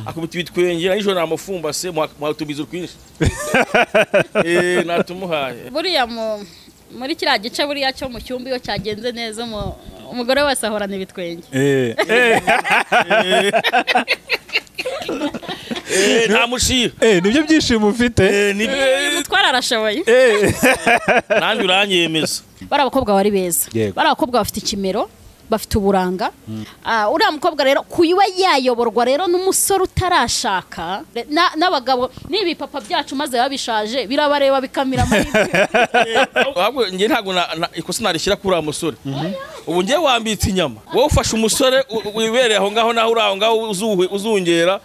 akubita ibitwenge nijoro namufumbase mwatubiza urwinshi natumuhaye buriya muri kiriya gice buriya cyo mu cyumba iyo cyagenze neza umugore wese ahorana ibitwenge nta mushira nibyo byishimo ufite mutwara arashoboye nanjye uranyemeza bari abakobwa bari beza bari abakobwa bafite ikimero bafite uburanga uriya mukobwa rero kuyiwe yayoborwa rero n'umusore utarashaka n'abagabo nibi papa byacu maze babishaje birabareba bikamira amahirwe ahubwo nge ntago ikosa narishyira kuri musore ubu nge wambitse inyama wowe ufashe umusore wibereye aho ngaho naho uraho ngaho uzungera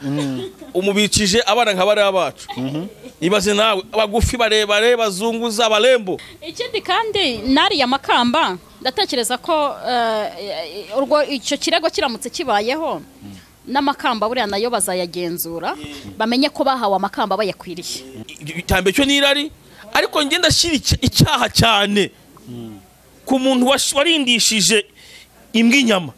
umubikije abana nk'abari abacu ibaze nawe abagufi barebare bazunguza abalembo ikindi kandi nari ya makamba ndatekereza ko urwo icyo kirego kiramutse kibayeho n'amakamba buriya nayo bazayagenzura bamenye ko bahawe amakamba bayakwiriye itambe cyo nirari ariko ngenda shira icyaha cyane ku muntu warindishije inyama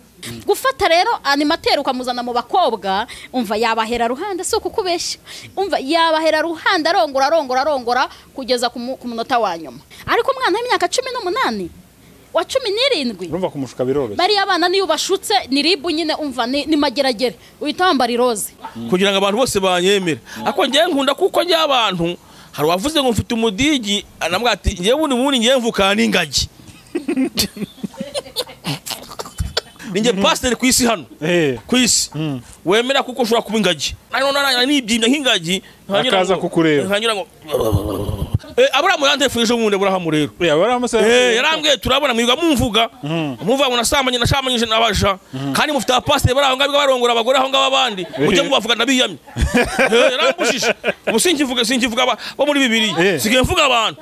gufata rero animateur ukamuzana mu bakobwa umva yabahera ruhanda so kukubeshya umva yabahera ruhanda arongora kugeza ku munota wa nyuma ariko umwana w'imyaka 18 wa 17 urumva kumushuka biroroshye bari abana niyo bashutse ni ribu nyine umva ni mageragere uhitambara iroze kugira ngo abantu bose banyemera ako ngiye nkunda kuko njye abantu hari wavuze ngo mfite umudigi anambwa ati ngiye bundi ngiye mvuka n'ingagi ninge pastor ku isi hano ku isi wemera kuko ushobora kuba ingagi nibyimya nk'ingagi akaza kukureba nkanyura ngo Aburamu yantefuje munde Aburamu rero yarambwiye turabona mwiga mumvuga ngo nashamanyije nabaja kandi mufite pastor baraho ngabiga barongora abagore aho ngaba abandi mujye mubavuga nabiyamye yarambushije ubusinkivuga bo muri Bibiliya sigiye mvuga abantu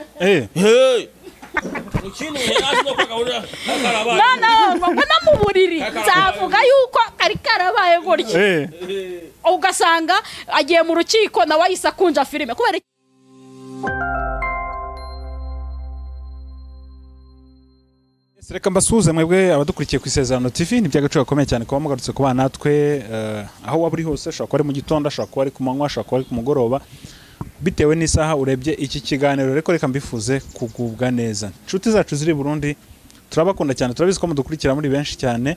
mbona mu buriri nzavuga yuko kari karabaye gutya ugasanga agiye mu rukiko nawe ahise akunja filime kubera reka mbasuhuze mwebwe abadukurikiye ku Isezerano TV n'iby'agaciro gakomeye cyane kuba mugarutse kuba natwe aho waba uri hose ushobora kuba ari mu gitondo ushobora kuba ari ku manywa ushobora kuba ari ku mugoroba bitewe n'isaha urebye iki kiganiro reka mbifuze kugubwa neza inshuti zacu ziri Burundi turabakunda cyane turabizi ko mudukurikira muri benshi cyane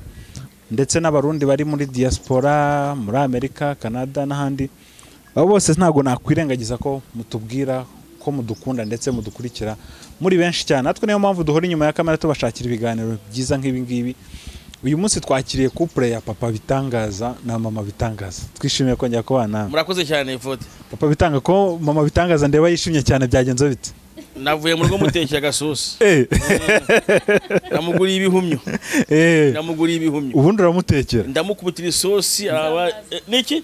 ndetse n'abarundi bari muri diaspora muri Amerika Canada n'ahandi abo bose ntago nakwirengagiza ko mutubwira ko mudukunda ndetse mudukurikira muri benshi cyane natwe niyo mpamvu duhora inyuma ya kamera tubashakira ibiganiro byiza nk'ibi ngibi uyu munsi twakiriye couple ya papa Bitangaza na mama Bitangaza twishimiye ko njya kubana murakoze cyane ifoto papa Bitanga ko mama Bitangaza ndeba yishimye cyane byagenze bite navuye mu rugo mutekera gasosi namuguriye ibihumyo ubundi uramutekera ndamukubitira isosi niki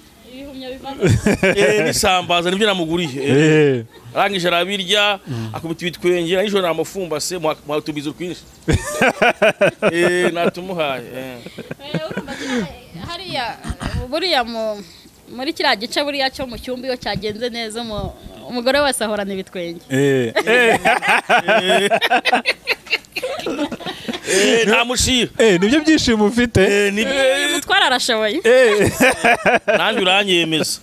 nisambaza nibyo namuguriye arangije arabirya akubita ibitwenge nijoro namufumbase mwatubiza urwinshi natumuhaye hariya buriya muri kiriya gice buriya cyo mu cyumba iyo cyagenze neza umugore wese ahorana ibitwenge nta mushira nibyo byishimo ufite mutwara arashoboye nanjye uranyemeza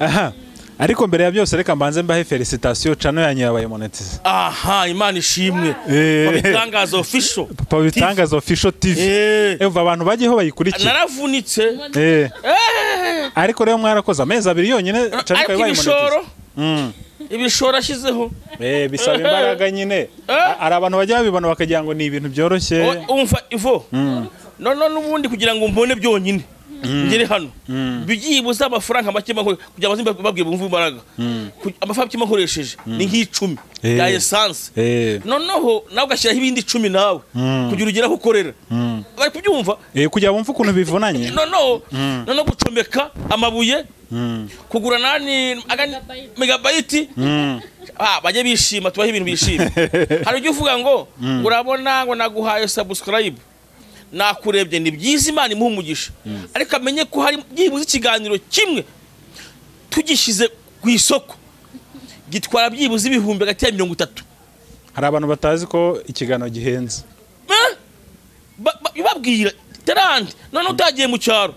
aha ariko mbere ya byose reka mbanze mbahe felicitation chano yanyu yabaye monetize Imana ishimwe Bitangaza official Papa Bitangaza official TV eva abantu bagiyeho bayikurikira naravunitse ariko rero mwarakoze amezi 2 yonyine chano yabaye monetize ibishora ashizeho bisaba imbaraga nyine ari abantu bajya babibona bakagira ngo ni ibintu byoroshye umva ivo none nubundi kugira ngo mbone byonyine ngere hano bigibuza amafaranga make kugira ngo babwiye bumva imbaraga amafaranga nkoresheje ni nk'icumi ya essence noneho nawe ugashyiraho ibindi 10 nawe kugira ugera aho ukorera bari kubyumva kugira bumva ukuntu bivunanye noneho gucomeka amabuye kugura megabyte bajye bishima tubahe ibintu bishima hari ujye uvuga ngo urabona ngo naguhaye subscribe nakurebye ni byiza Imana imuha umugisha ariko amenye ko hari byibuze ikiganiro kimwe tugishize ku isoko gitwara byibuze ibihumbi hagati ya 30 hari abantu batazi ko ikiganiro gihenze babwira terandi none utagiye mu cyaro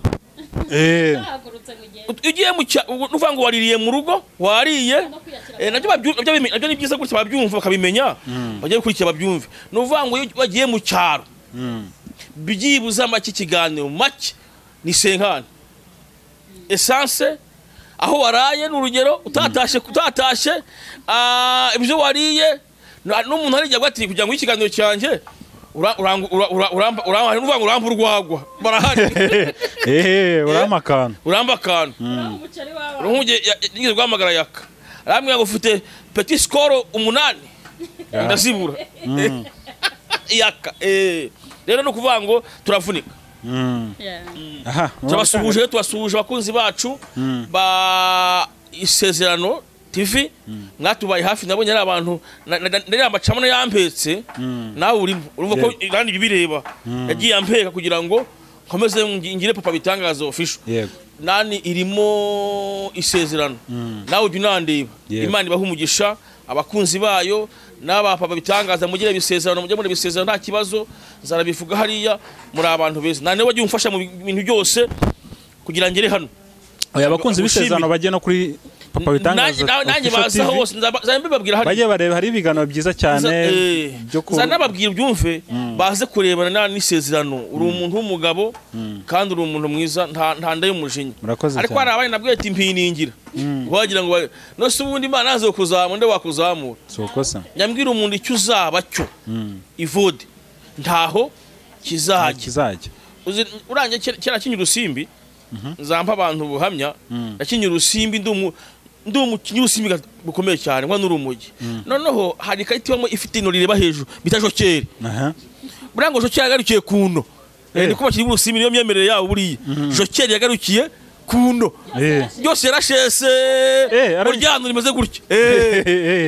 ugiye mu cyaro uvuga ngo waririye mu rugo wariye nabyo ni byiza gutya babyumva bakabimenya bagiye gukurikira babyumve ni uvuga ngo iyo bagiye mu cyaro byibuza make ikiganiro make ni senkani esanse aho waraye n'urugero utatashe ibyo wariye n'umuntu arijya ati kugira ngo ikiganiro cyanjye uramba urwagwa barahari uramba akantu urumuge yigeze guhamagara yaka arambwira ngo ufite petit score 8 ndazibura yaka rero no kuvuga ngo turavunika tubasuhuje abakunzi bacu ba ISEZERANO TV mwatubaye hafi nabonye ari abantu ndari amacamano yampetse nawe urumva ko kandi ibireba yagiye ampeka kugira ngo nkomeze ngire papa bitangaza official nani irimo ISEZERANO nawe ujye unandeba Imana ibaha umugisha abakunzi bayo n'aba papa bitangaza mugire bisezerano mujye muri bisezerano nta kibazo zarabivuga hariya muri abantu beza nane wagiye umfasha mu bintu byose kugira ngere hano abakunzi bisezerano bagiye no kuri papa bitangaza nanjye baza hose nzabibabwira hari bagiye bareba hari ibiganiro byiza cyane byo ko zanababwira byumve baze kurebana n'isezerano uri umuntu w'umugabo kandi uri umuntu mwiza nta nda y'umujinya ariko hari abandi nabwiye ati mpiningira wagira ngo no se ubundi Imana azo kuzamura nde wakuzamura sokosa nyambwira umuntu icyo uzaba cyo ivode ntaho kizajya uranje kera kinyura urusimbi nzampa abantu ubuhamya nakinyura urusimbi ndumukinyi urusimbi bukomeye cyane nko n'urumogi noneho hari kariti bamwe ifite ino rireba hejuru bita jokeri burango jokeri yagarukiye kuno niko bakiri urusimbi niyo myemerere yabo buriye jokeri yagarukiye kuno byose yarashese uryano rimeze gutya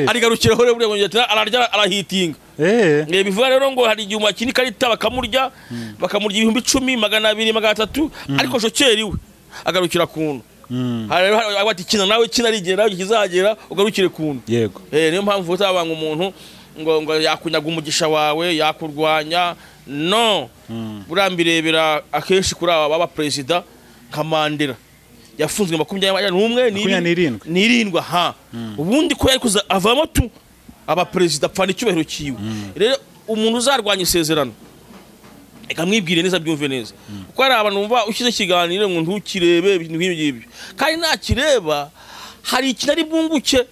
arigarukira hore buriye ngo ararya arahitinga bivuga rero ngo hari igihe umakini karita bakamurya 10,000 200 300 ariko jokeri we agarukira kuno ati kina nawe kina rigera kizagera ugarukire kuno yego niyo mpamvu utabanga umuntu ngo yakunyaga umugisha wawe yakurwanya no burambirebera akenshi kuri aba baba president Kamandera yafunzwe 21 ha ubundi ko yari kuza avamo tu aba president apfana icyubahiro kiwe rero umuntu uzarwanya isezerano ikamwibwire neza byumve neza kuko ari abantu bumva ushyize kiganiro ngo ntukirebe ibintu nk'ibyo kandi nakireba hari ikinari bunguke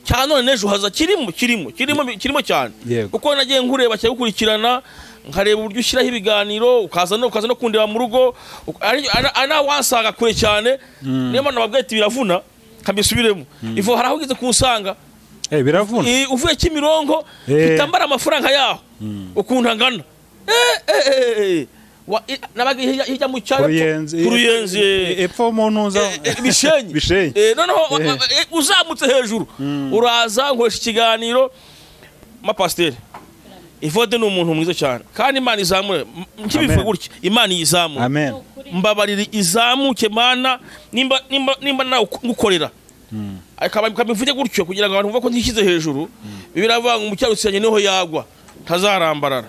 cyane none nejo haza kirimo cyane kuko nagiye nkureba cyo gukurikirana nkareba uburyo ushyiraho ibiganiro ukaza no kundeba mu rugo ana wansanga kure cyane niyo mpamvu nababwiye ati biravuna kambisubiremo ivo haraho ugeze kunsanga biravuna uvuye Kimironko kitambara amafaranga yaho ukuntu angana nabagiye hirya mu cyaro kuruyenzi epfo muntuza bishenyi noneho uzamutse hejuru uraza nkoresha ikiganiro mapasteri Ivode ni umuntu mwiza cyane kandi Imana izamure nkibivuga gutya Imana yizamure amen mbabarira izamuke Mana nimba nawe ngukorera akabivuge gutyo kugira ngo abantu bumve ko ntishyize hejuru biravuga ngo umucyaro cyanye niho yagwa tazarambarara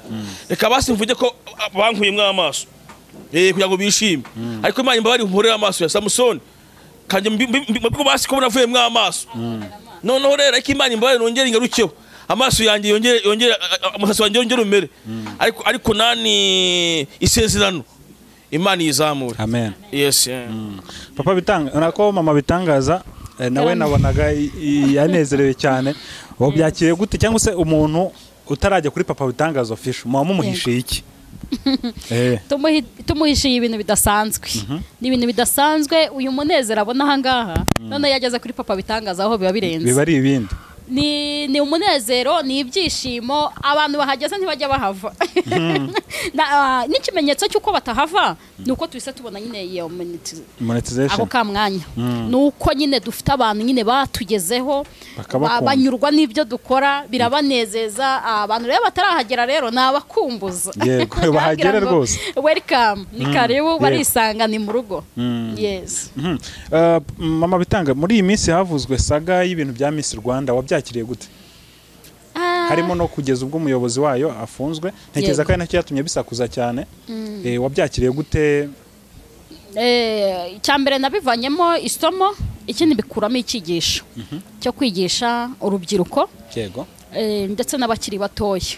reka basi mvuge ko bankuyemwe amaso kugira ngo bishime ariko Imana mbabari umporera amaso ya Samson kanje mbiko basi ko navuyemwe amaso noneho rero ariko Imana mbabari nongera ingarukeho amaso yanjye yongera amaso yanjye yongera umere ariko nani isezerano Imana yizamura amen yes papa bitanga nako mama bitangaza nawe nabonaga yanezerewe cyane wo byakiriye gute cyangwa se umuntu utarajya kuri papa bitangaza official mama muhishiye iki tumuhishiye ibintu bidasanzwe ni ibintu bidasanzwe uyu munezero abona aha ngaha none yageze kuri papa bitangaza aho biba birenze biba ari ibindi ni umunezero ni ibyishimo abantu bahageze ntibajya bahava n'ikimenyetso cy'uko batahava ni uko tuhise tubona nyine iyo monetization ako kamwanya ni uko nyine dufite abantu nyine batugezeho banyurwa n'ibyo dukora birabanezeza abantu rero batarahagera rero ni abakumbuza yego bahagere rwose welcome ni karibu barisanga ni mu rugo yes mama bitanga muri iyi minsi havuzwe saga y'ibintu bya Miss Rwanda wabyakiriye gute harimo no kugeza ubwo umuyobozi wayo afunzwe ntekereza ko ari nacyo yatumye bisakuza cyane wabyakiriye gute cyambere nabivanyemo isomo ikindi bikuramo icyigisho cyo kwigisha urubyiruko yego ndetse n'abakiri batoya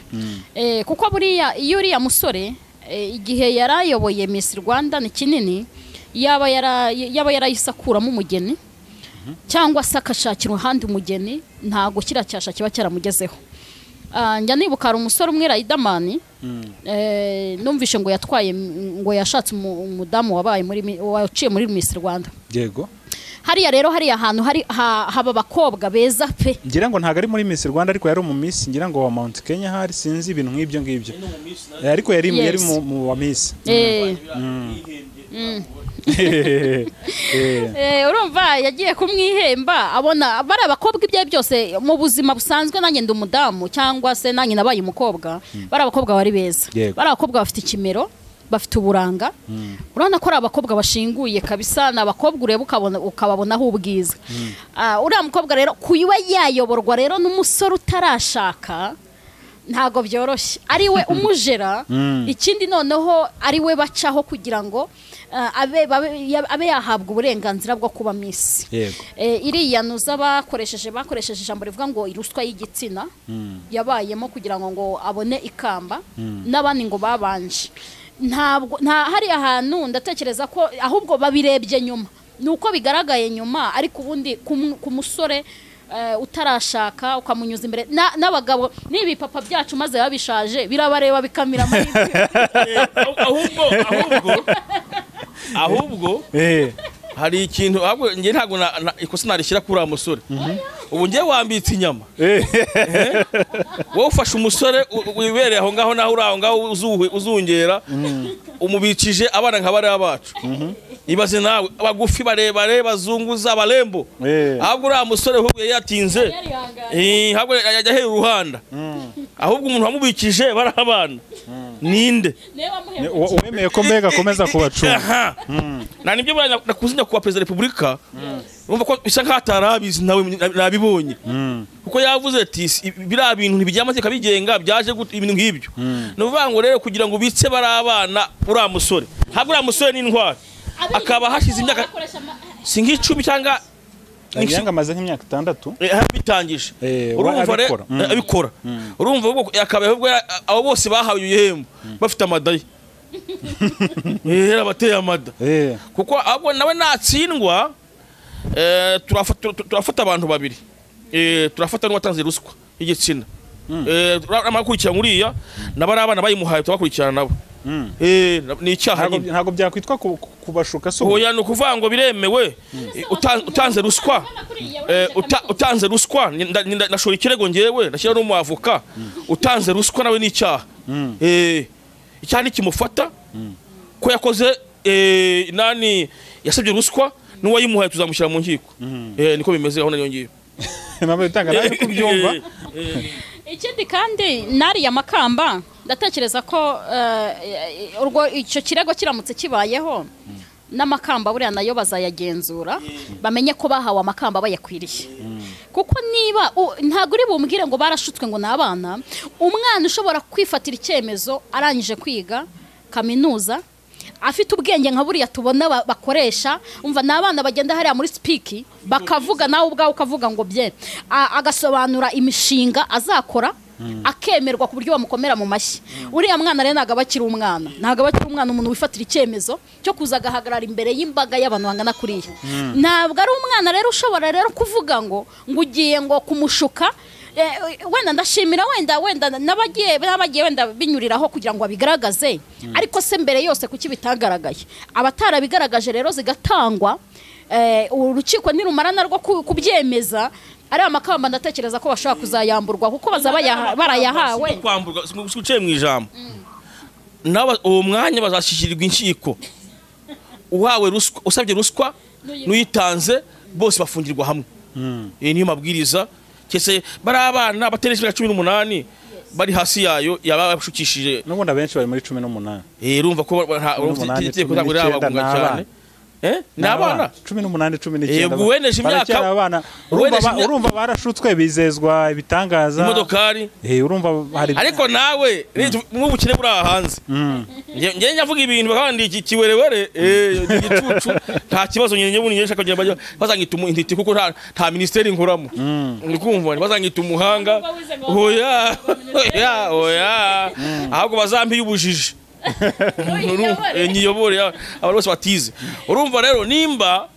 kuko buriya iyo uriya musore igihe yarayoboye Miss Rwanda ni kinini yaba yarayisakuramo umugeni cyangwa se akashakira ahandi umugeni ntago kiracyasha kiba cyaramugezeho njya nibuka hari umusore umwe Riderman numvishe ngo yatwaye ngo yashatse umudamu waciye muri Miss Rwanda yego hariya rero hariya ahantu haba abakobwa beza pe ngira ngo ntago ari muri Miss Rwanda ariko yari mu Miss ngira ngo wa Mount Kenya hari sinzi ibintu nk'ibyo ngibyo ariko yari mu wa Miss urumva yagiye kumwihemba abona bari abakobwa ibyo byose mu buzima busanzwe nanjye ndi umudamu cyangwa se nanjye nabaye umukobwa bari abakobwa bari beza bari abakobwa bafite ikimero bafite uburanga urabona ko ari abakobwa bashinguye kabisa ni abakobwa ureba ukababonaho ubwiza uriya mukobwa rero kuba yayoborwa rero n'umusore utarashaka ntago byoroshye ari we umujera ikindi noneho ari we bacaho kugira ngo abe yahabwa uburenganzira bwo kuba Miss iriya nuza bakoresheje ijambo rivuga ngo iruswa y'igitsina yabayemo kugira ngo abone ikamba n'abandi ngo babanje nta hari ahantu ndatekereza ko ahubwo babirebye nyuma nuko bigaragaye nyuma ariko ubundi ku musore utarashaka ukamunyuza imbere n'abagabo nibi papa byacu maze babishaje birabareba bikamira ahubwo hari ikintu ahubwo nge ntago ikosa narishyira kuri musore ubu nge wambitse inyama wowe ufashe umusore wibereye aho ngaho naho uri aho ngaho uzungera umubikije abana nk'abari abacu ibaze nawe abagufi barebare bazunguza abalembo ahubwo uriya musore ahubwo yatinze ahubwo yajya ahera uruhanda ahubwo umuntu wamubikije bari abana ninde wemeye ko mbega akomeza kubacunga na nibyo nakuzinya kuba perezida repubulika urumva ko bisa nk'atarabizi nawe nabibonye kuko yavuze ati biriya bintu ntibijyamaze kabigenga byaje ibintu nk'ibyo ni ukuvuga ngo rero kugira ngo ubitse bari abana uriya musore ntabwo uriya musore ni intwari akaba hashize imyaka si nk'icumi cyangwa yanga amaze nk'imyaka 6 bitangije urumva rero abikora urumva akabaye abo bose bahawe ibihembo bafite amadayi bateye amada kuko ahubwo nawe natsindwa turafata abantu babiri turafata n'uwatanze ruswa y'igitsina amakurikira nguriya nabari abana bayimuhaye tubakurikirana nabo ni icyaha ntago byakwitwa kubashuka so hoya no kuvuga ngo biremewe utanze ruswa utanze ruswa ndashora ikirego ngewe ndashyira no mu avoka utanze ruswa nawe ni icyaha icyani kimufata ko yakoze nani yasabye ruswa n'uwayimuhaye tuzamushyira mu nkiko niko bimeze aho nanyongiye mama bitanga nayo kubyumva ikindi kandi nari ya makamba ndatekereza ko urwo icyo kirego kiramutse kibayeho n'amakamba buriya nayo bazayagenzura bamenye ko bahawe amakamba bayakwiriye kuko niba ntago uri bumbwire ngo barashutswe ngo nabana umwana ushobora kwifatira icyemezo arangije kwiga kaminuza afite ubwenge nka buriya tubona bakoresha umva nabana bagenda hariya muri speak bakavuga nawe ubwawe ukavuga ngo bye agasobanura imishinga azakora akemerwa ku buryo bamukomera mu mashyi uriya mwana rero ntago abakiri umwana umuntu wifatira icyemezo cyo kuza agahagarara imbere y'imbaga y'abantu bangana kuriya ntabwo ari umwana rero ushobora rero kuvuga ngo ugiye ngo kumushuka wenda ndashimira wenda nabagiye wenda binyuriraho kugira ngo abigaragaze ariko se mbere yose kuki bitagaragaye abatarabigaragaje rero zigatangwa urukiko nirumara narwo kubyemeza ari amakamba ndatekereza ko bashaka kuzayamburwa kuko bazaba barayahawe kwamburwa uciye mu ijambo nawe uwo mwanya bazashyikirirwa inkiko uhawe ruswa usabye ruswa n'uyitanze bose bafungirwa hamwe iyi niyo mabwiriza kese bari abana batereje 18 bari hasi yayo yabashukishije n'ubundi benshi bari muri 18 urumva ko urumva ko cyane ni abana 18 19 yego weneje imyaka abana urumva barashutswe bizezwa ibitangaza imodokari urumva hari ariko nawe mw'ubukire buri hanze nge nyavuga ibintu bakandi iki kiwerewere igicucu nta kibazo nyine bunye nshaka kugira bazangita intiti kuko nta ministeri nkoramo ndikumva bazangita umuhanga oya ahubwo bazampiye ubujiji nyiyobore abantu bose batize urumva rero nimba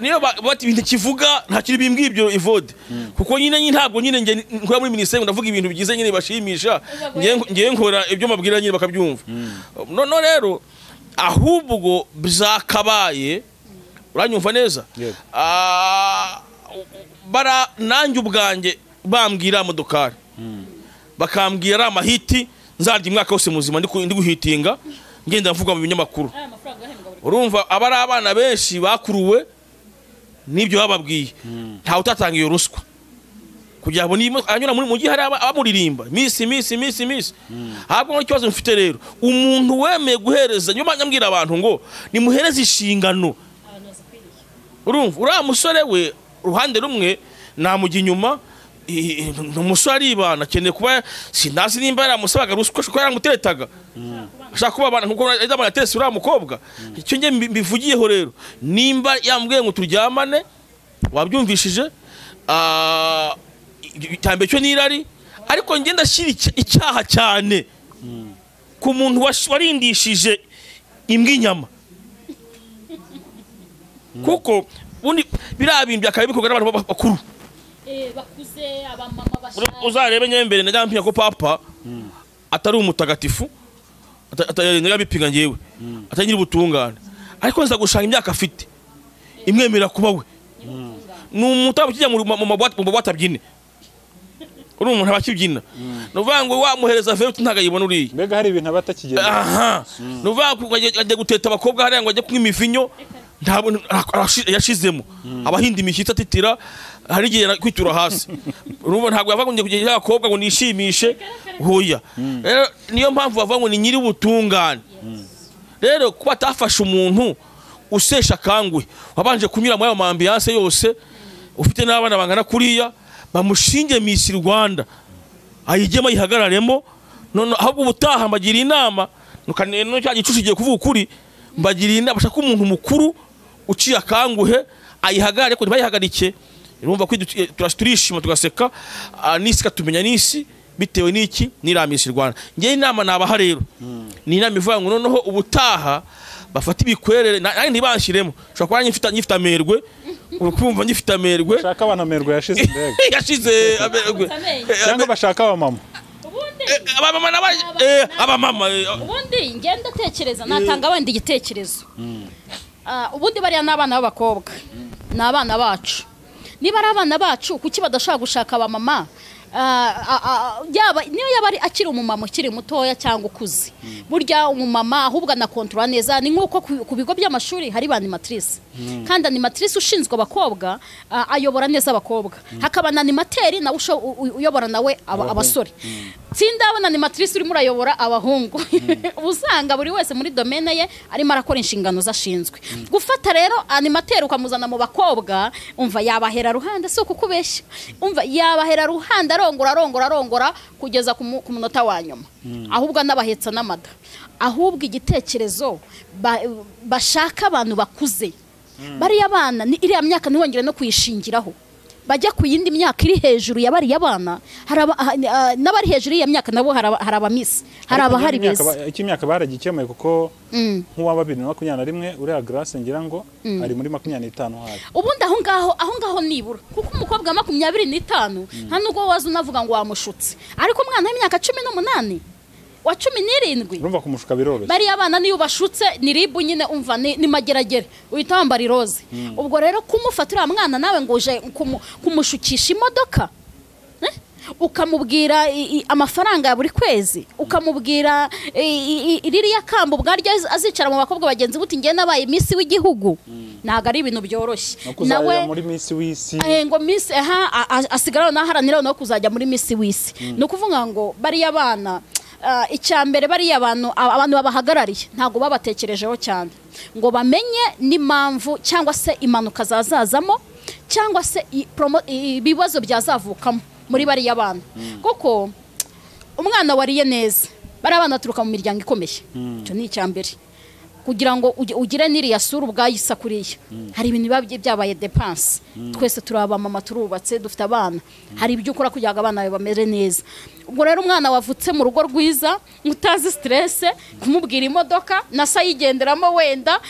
niyo bati ibintu kivuga nta kiri bimbwiye ibyo Evode kuko nyine ntabwo nyine nge nkora muri ministeri ndavuga ibintu bigize nyine bashimisha nge nkora ibyo mabwira nyine bakabyumva no rero ahubwo bizakabaye uranyumva neza bara nanjye ubwanjye bambwira modokari bakambwira amahiti nzarya imwaka wose muzima ndi guhitinga ngenda mvuga mu binyamakuru urumva abari abana benshi bakuruwe nibyo bababwiye nta utatanga iyo ruswa kugira ngo anyura mu gihe hari abamuririmba miss ahubwo n'ikibazo mfite rero umuntu wemeye guhereza nyuma nyambwira abantu ngo nimuhereze inshingano urumva uriya musore we ruhande rumwe namujya inyuma umusore aribana akeneye kuba sinazi nimba yaramusabaga ruswa kuko yaramuteretaga ashaka kuba abana nkuko yadamana tese uriya mukobwa icyo nge mbivugiyeho rero nimba yambwiye ngo turyamane wabyumvishije itambe cyo nirari ariko nge ndashyira icyaha cyane ku muntu warindishije imbwa inyama kuko bundi birabimbi akaye bikorwa n'abantu bakuru bakuze abamama bashaka uzarebe nyembere ndampya ko papa atari umutagatifu atayabipinga ngewe atanyira ubutungane ariko nza gushaka imyaka afite imwemera kuba we n'umutabo kijya mu mabwata byine uri umuntu abakibyina nuvango wamuhereza veruti ntagayibona uriye mbega hari ibintu abatakigenda nuvango ajya guteta abakobwa hari ngo ajye kunywa imivinyo ntabwo yashizemo abahinda imishyitsi atitira hari igihe kwitura hasi urumva ntabwo yava ngo kugera abakobwa ngo nishimishe hoya rero niyo mpamvu bava ngo ni nyiri ubutungane rero kuba atafasha umuntu usesha kangwe wabanje kunyura muri ayo ambiance yose ufite n'abana bangana kuriya bamushinge Miss Rwanda ayigemo yihagararemo none ahubwo ubutaha mbagira inama nukaneno cya gicucu giye kuvuga ukuri mbagira inama bashaka umuntu mukuru uciye akanguhe ayihagarare ko bayihagarike urumva ko turashima tugaseka nisi katumenya nisi bitewe n'iki Miss Rwanda ngiye inama nabaha rero ni inama ivuga ngo noneho ubutaha bafata ibikwerere nani ntibanshiremo ushobora kuba nyifite amerwe ukumva nyifite amerwe shaka abana amerwe yashize mbega yashize amerwe cyangwa bashaka abamama abamama abamama ubundi ngenda tekereza natanga wenda igitekerezo ubundi bariya n'abana b'abakobwa n'abana bacu niba ari abana bacu kuki badashaka gushaka abamama niyo yaba ari akiri umumama ukiri mutoya cyangwa ukuze burya umumama ahubwo anakontorora neza ni nk'uko ku bigo by'amashuri hari ba animatrice kandi animatrice ushinzwe abakobwa ayobora neza abakobwa hakaba na animateri nawe uyobora nawe abasore sindabona animatrice urimo urayobora abahungu usanga buri wese muri domaine ye arimo arakora inshingano zashinzwe gufata rero animateri ukamuzana mu bakobwa umva yabahera ruhande so kukubeshya umva yabahera ruhande arongora kugeza ku munota wa nyuma ahubwo anabahetsa n'amada ahubwo igitekerezo bashaka abantu bakuze bari abana ni iriya myaka ntihongere no kuyishingiraho bajya ku yindi myaka iri hejuru ya bari abana n'abari hejuru ya myaka nabo hari abamisi hari abahari beza iki myaka baragikemuye kuko nk'uwa 2021 uriya Grace ngira ngo ari muri 25 hafi ubundi aho ngaho nibura kuko umukobwa wa 25 nta nubwo waza unavuga ngo wamushutse ariko umwana w'imyaka 18 wa 17 urumva kumushuka biroroshye bari abana niyo bashutse ni ribu nyine umva ni mageragere uhita wambara iroze ubwo rero kumufatira mwana nawe ngo uje kumushukisha imodoka ukamubwira amafaranga ya buri kwezi ukamubwira ririya kambo bwaryo azicara mu bakobwa bagenzi buti ngiye nabaye Miss w'igihugu naga ari ibintu byoroshye nawe muri Miss w'isi ngo Miss asigara naharanira no kuzajya muri Miss w'isi no kuvuga ngo bari abana icyambere bari abantu babahagarariye ntago babatekerejeho cyane ngo bamenye n'impamvu cyangwa se impanuka zazazamo cyangwa se ibibazo byazavukamo muri bari y'abantu kuko umwana wariye neza bari abana turuka mu miryango ikomeye cyo ni icyambere kugira ngo ugire n'iriya sura ubwayisakuriye hari ibintu byabaye depense twese turaba mama turubatse dufite abana hari ibyo ukora kugira ngo abana bamere neza ubwo rero umwana wavutse mu rugo rwiza mutazi stress kumubwira imodoka na sayigenderamo wenda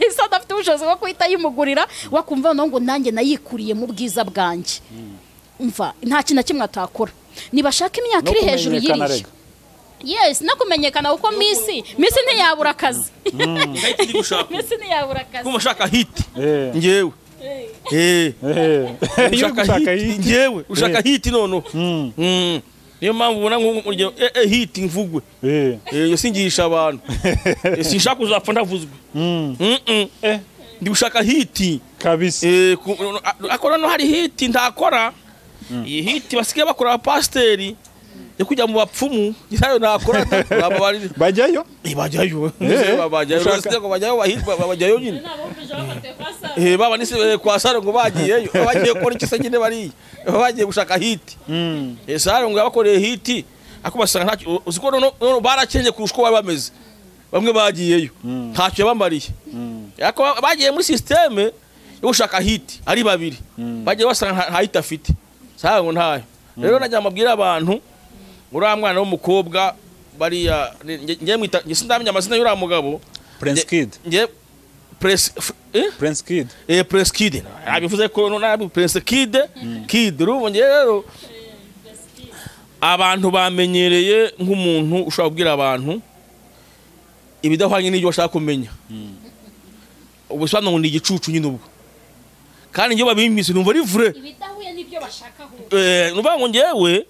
isa adafite ubushobozi bwo kwita yimugurira wakumva ngo nanjye nayikuriye mu bwiza bwanjye umva nta kintu kimwe atakora nibashaka imyaka iri hejuru yiriye yes nakumenyekana uko misi ntiyabura akazi misi ntiyabura akazi kumashaka hit ngewe ushaka hit ngewe ushaka hit nono niyo mpamvu ubona ngo hit mvugwe yo singisha abantu sinshaka uzapfa ndavuzwe ndi ushaka hit kabisa akora no hari hit ntakora iyi hit basigaye bakora abapasteri yo kujya mu bapfumu gisayo nakora bajyayo bajyayo nyine baba nise kwa saro ngo bagiyeyo bagiye gukora ikisa nyine bari bagiye gushaka hit saro ngo yabakoreye hit akubasanga ntacyo uziko no barakenye kurushko bameze bamwe bagiyeyo ntacyo yabambariye yako bagiye muri systeme yo gushaka hit ari babiri bagiye basanga nta hit afite saro ngo ntayo rero najya mabwira abantu uriya mwana w'umukobwa bariya ngiye mwita sindamenya amazina y'uriya mugabo Prince Kid Prince Kid abivuze ko nabi Prince Kid urubonye rero abantu bamenyereye nk'umuntu ushobora kubwira abantu ibidahwanye n'ibyo bashaka kumenya ubusobanuro ngo ni igicucu nyine ubwo kandi njye babimbise numva ari vrai ibidahuye n'ibyo bashaka ho numva ngo ngewe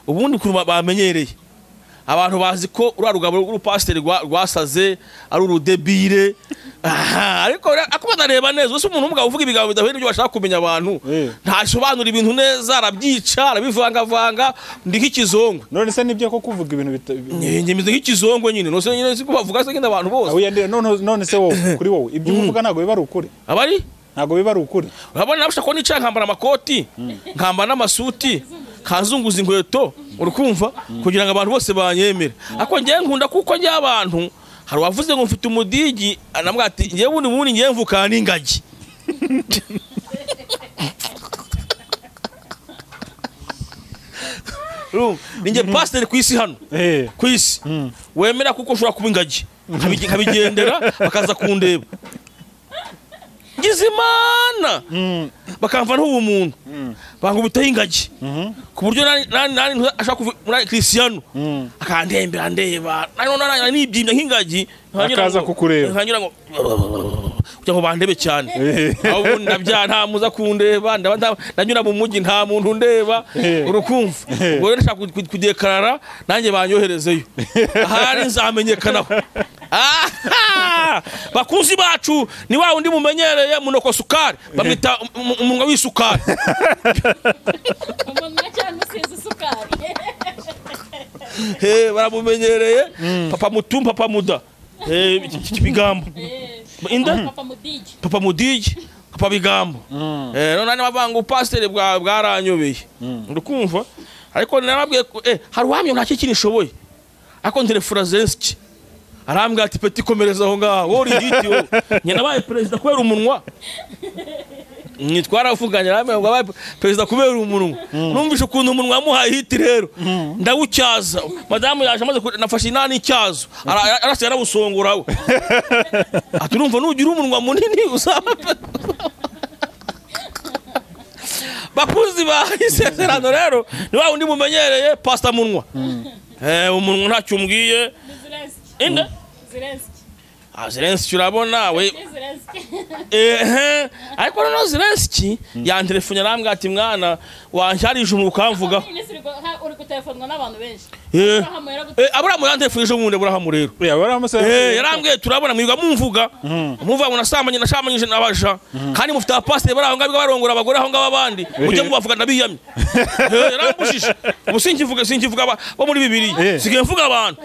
ubundi kuruma bamenyereye abantu bazi ko ura rugabo rw'urupasiteri rwasaze ari urudebire ariko akubona reba neza uso umuntu umugabo uvuga ibigambo bidahuye n'ibyo bashaka kumenya abantu ntasobanura ibintu neza arabyica arabivanga ndi nk'ikizongo none se nibyo ko kuvuga ibintu ngemize nk'ikizongo nyine nose nyine siko bavuga se ngenda abantu bose none se wowe kuri wowe ibyo uvuga ntago biba ari ukuri abari ntago biba ari ukuri urabona nabasha ko nica nkambara amakoti nkambara n'amasuti kanzunguza inkweto urukumva kugira ngo abantu bose banyemere ako ngiye nkunda kuko njye abantu hari wavuze ngo mfite umudigi anambwa ati ngiye bundi ngiye mvuka n'ingagi ninjye pastor ku isi hano ku isi wemera kuko ushobora kuba ingagi nkabigendera bakaza kundeba Gizimana bakamva n'ubumuntu bangubitaho ingagi ku buryo nani ashaka muri Cristiano akandembera ndeba nani nibyimye nk'ingagi akaza kukureba nkanyura ngo kugira ngo bandebe cyane aho ndabya nta muza kundeba ndanyura mu mujyi nta muntu ndeba urukumva ngo rero nshaka kudekarara nanjye banyoherezeyo ahari nzamenyekanaho bakuzi bacu ni wa undi mumenyereye munoko sukari bamwita umunwa w'isukari umunwa cyangwa usize isukari baramumenyereye papa muda bigambo inda papa mudigi papa bigambo none bavanga upasiteri bwaranyobeye urukumva ariko narabwiye hari uhamye nta kintu nishoboye ariko nterefura Zelensky arambwira ati peti komereza aho ngaho wori hiti wo nyina baye president kubera umunwa twaravuganira arambwira ngo baye president kubera umunwa numvishe ukuntu umunwa yamuhaye hiti rero ndawucyaza madamu yaje amaze nafashe inani icyazo arase yarabusongora we ati urumva nugira umunwa munini usaba bakuzi ba ISEZERANO rero ni wa undi mumenyereye pasta munwa umunwa ntacyo umbwiye inda Zelensky urabona we ariko no Zelensky yantelefone arambwira ati mwana wansharije umukamvuga uri gutelefonwa n'abantu benshi aburamu yantelefone ejo bundi aburamu rero yarambwiye turabona mwiga mumvuga ngo nasambanyije n'abaja kandi mufite abapasiteri bari aho ngaho barongora abagore aho ngaho abandi mujye mubavuga ndabiyamye yarambujije ubu sinkivuga bo muri Bibiliya sigaye mvuga abantu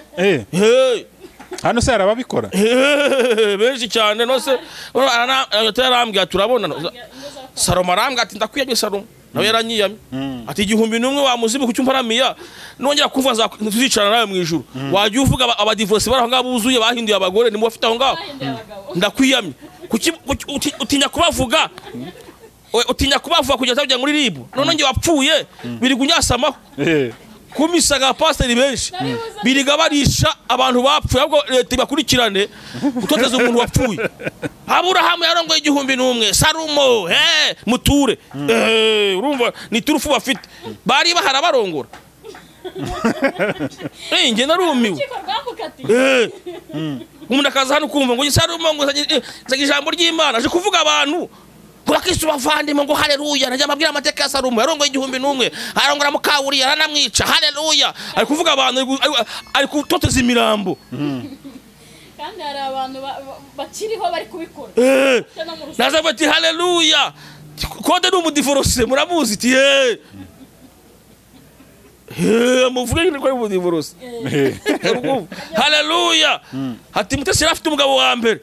hano se arababikora benshi cyane no se yarambwiye turabona Salomo arambwiye ati ndakwiyamye Salomo nawe yaranyiyamye ati 1001 wamuzibuka cyumva ramiya nongera kuva tuzicara nawe mu ijuru wajye uvuga abadivorce bari aho ngaho buzuye bahinduye abagore ni mufite aho ngaho ndakwiyamye utinya kubavuga kujya tabya muri ribu none nge wapfuye biri gunyasamaho kumisaga pasiteri benshi biriga barisha abantu bapfuye ahubwo leta ibakurikirane utoteza umuntu wapfuye Aburahamu yarongoye 1001 Salomo muture urumva ni turufu bafite bari bahara barongora nge narumiwe umuntu akaza hano kumva ngo Salomo ngo ijambo ry'Imana aje kuvuga abantu Kubakisu bavandimwe ngo haleluya najya mabwira amateka ya Salomo yarongoye 1001 arongora mukawuri aranamwica haleluya ari kuvuga abantu ari kutoteza imirambo kandi hari abantu bakiriho bari kubikora naza bati haleluya kode ni umudivorce muramuzi iti muvuge ko ari umudivorce haleluya hati mutesi afite umugabo wa mbere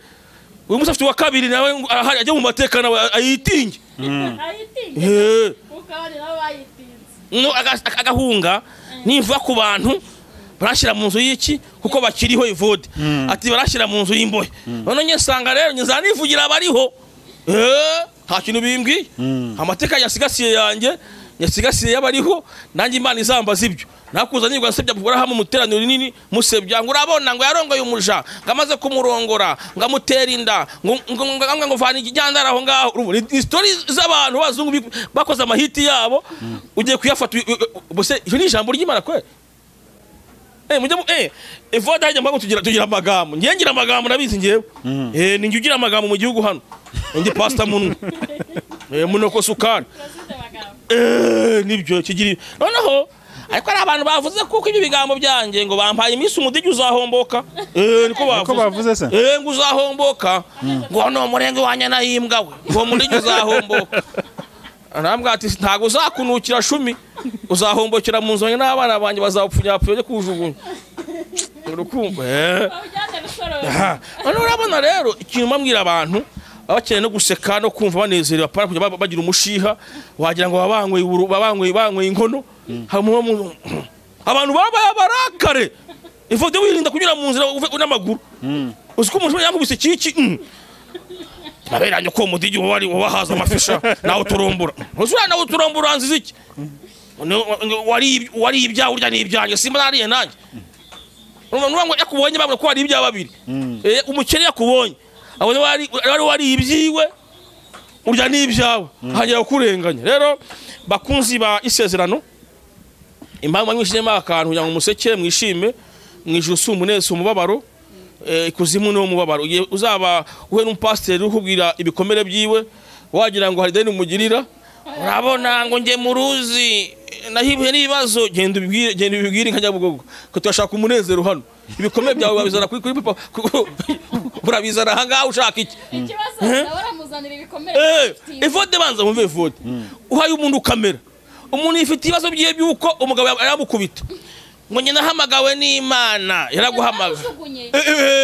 uyu musafite wa kabiri nawe ahari ajya mu mateka nawe ayitinge ukabane nawe bayitinze no agahunga nimva ku bantu barashira mu nzu y'iki kuko bakiriho ivode ati barashira mu nzu y'imbohe none nyesanga rero nyizanivugira abariho nta kintu bimbwiye amateka yasigasiye yanjye yasigasiye yabariho nanjye Imana izambaza ibyo nakuzanye ngo nsebya Aburahamu muteraniro rinini musebya ngo urabona ngo yarongoye umuja ngamaze kumurongora ngamutera inda ngo vana igitanda aho ngaho story z'abantu bazungu bakoze amahiti yabo ugiye kuyafata bose icyo ni ijambo ry'Imana kwe evoda hajya mbago tugira amagambo ngira amagambo nabizi ngewe ninjye ugira amagambo mu gihugu hano ndi pastor munwe munoko sukari nibyo kigira noneho ariko ari abantu bavuze kuko ibi bigambo byanjye ngo bampaye iminsi umudigi uzahomboka niko bavuze se ngo uzahomboka ngo no murenge wanya na imbwa ngo umudigi uzahomboka arambwa ati ntago uzakunukira 10 uzahombokera mu nzu n'abana banje bazapfunyapfuye kujugunya urukumva urabona rero ikintu mambwira abantu abakene no guseka no kumva banezerewe apara kujya bagira umushiha wagira ngo babangwe inkono abantu babarakare ifode wirinda kunyura mu nzira n'amaguru uziko umuntu yankubise kiki baberanye ko mudigi wari wahaza amafisha nawe turombura uzura nawe turombura nziza iki wari ibyawe urya n'ibyanye simba nariye nanjye ngo yakubonye babura ko wari ibya babiri umukene yakubonye abone wari ibyiwe urya n'ibyawe hanyura kurenganya rero bakunzi ba isezerano impamvu mwishimye akantu kugira ngo umuseke mwishime mwijuse umunezero umubabaro ikuzimu no mubabaro uzaba uhe n'umupasiteri ukubwira ibikomere byiwe wagira ngo hari deni umugirira urabona ngo nge muruzi nahibuye n'ibibazo genda ubibwire nkajya bugogo ko turashaka umunezero hano ibikomere byawe babizana kuri papa burabizana aha ngaho ushaka iki ikibazo baramuzanira ibikomere evode banza mumve evode uhaye umuntu kamera umuntu ifite ibibazo byiye byuko umugabo yaramukubita ngo nyina nahamagawe n'Imana yaraguhamaga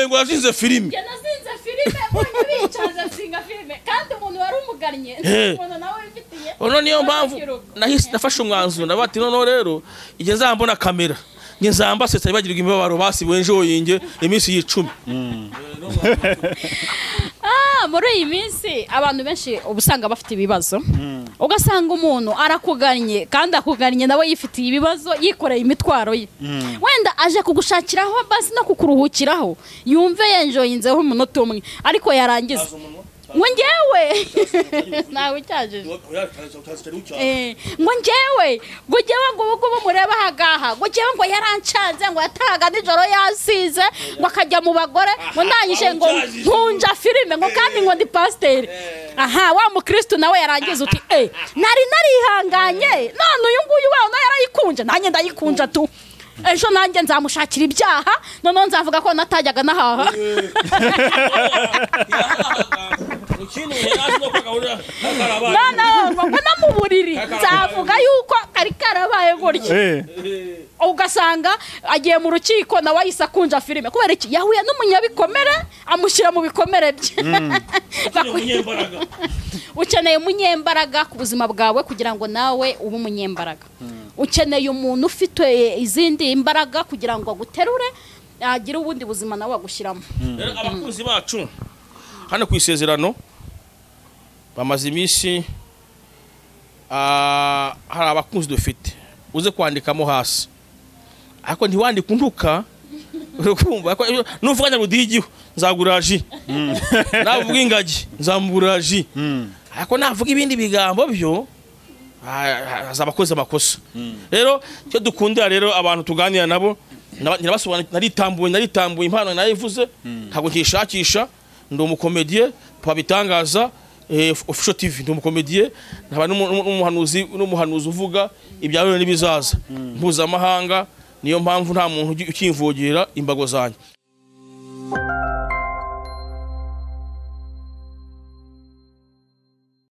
ngo yazinze filime yanazinze filime bonye bicaje singa filime kandi umuntu wari umugannye umuntu nawe bifitiye ono niyo mpamvu nahise nafashe umwanzuro nabati none rero igihe nzambona kamera nge nzamba setsa bagirwa imibabaro basibuye njoyinge iminsi y'icumi muri iyi minsi abantu benshi ubusanga bafite ibibazo ugasanga umuntu arakugannye kandi akugannye nawe yifitiye ibibazo yikoreye imitwaro ye wenda aje kugushakiraho basi no kukuruhukiraho yumve yenjoyinzeho umunota umwe ariko yarangiza ngo njyewe nawe cyaje ngo njyewe ngo ubwo mureba hagaha ngo njyewe ngo yarancanze ngo yatahaga nijoro yasize ngo akajya mu bagore ngo ndangije ngo nkunja filime ngo kandi ngo ndi pasiteri aha wa mukristo nawe yarangiza uti nari narihanganye none uyu nguyu wawe nawe yarayikunje nanjye ndayikunja tu ejo nanjye nzamushakira ibyaha none nzavuga ko natajyaga nahaha ngo no mu buriri nzavuga yuko kari karabaye gutya ugasanga agiye mu rukiko nawe ahise akunja filime kubera iki yahuye n'umunyabikomere amushyira mu bikomere bye ukeneye umunyembaraga ku buzima bwawe kugira ngo nawe ube umunyembaraga ukeneye umuntu ufite izindi imbaraga kugira ngo aguterure agire ubundi buzima nawe agushyiramo abakunzi bacu hano ku isezerano bamaze iminsi hari abakunzi dufite uze kwandikamo hasi ariko ntiwandike untuka urukumva nuvuga nyarudigiho nzagura ji navuga ingagi nzamugura ji ariko navuga ibindi bigambo byo azabakoze amakosa rero cyo dukundira rero abantu tuganira nabo naritambuye impano nayivuze ntabwo nkishakisha ndi umukomediye twabitangaza official TV ndi umukomediye nkaba n'umuhanuzi uvuga ibyawe n'ibizaza mpuzamahanga niyo mpamvu nta muntu ukimvogera imbago zanjye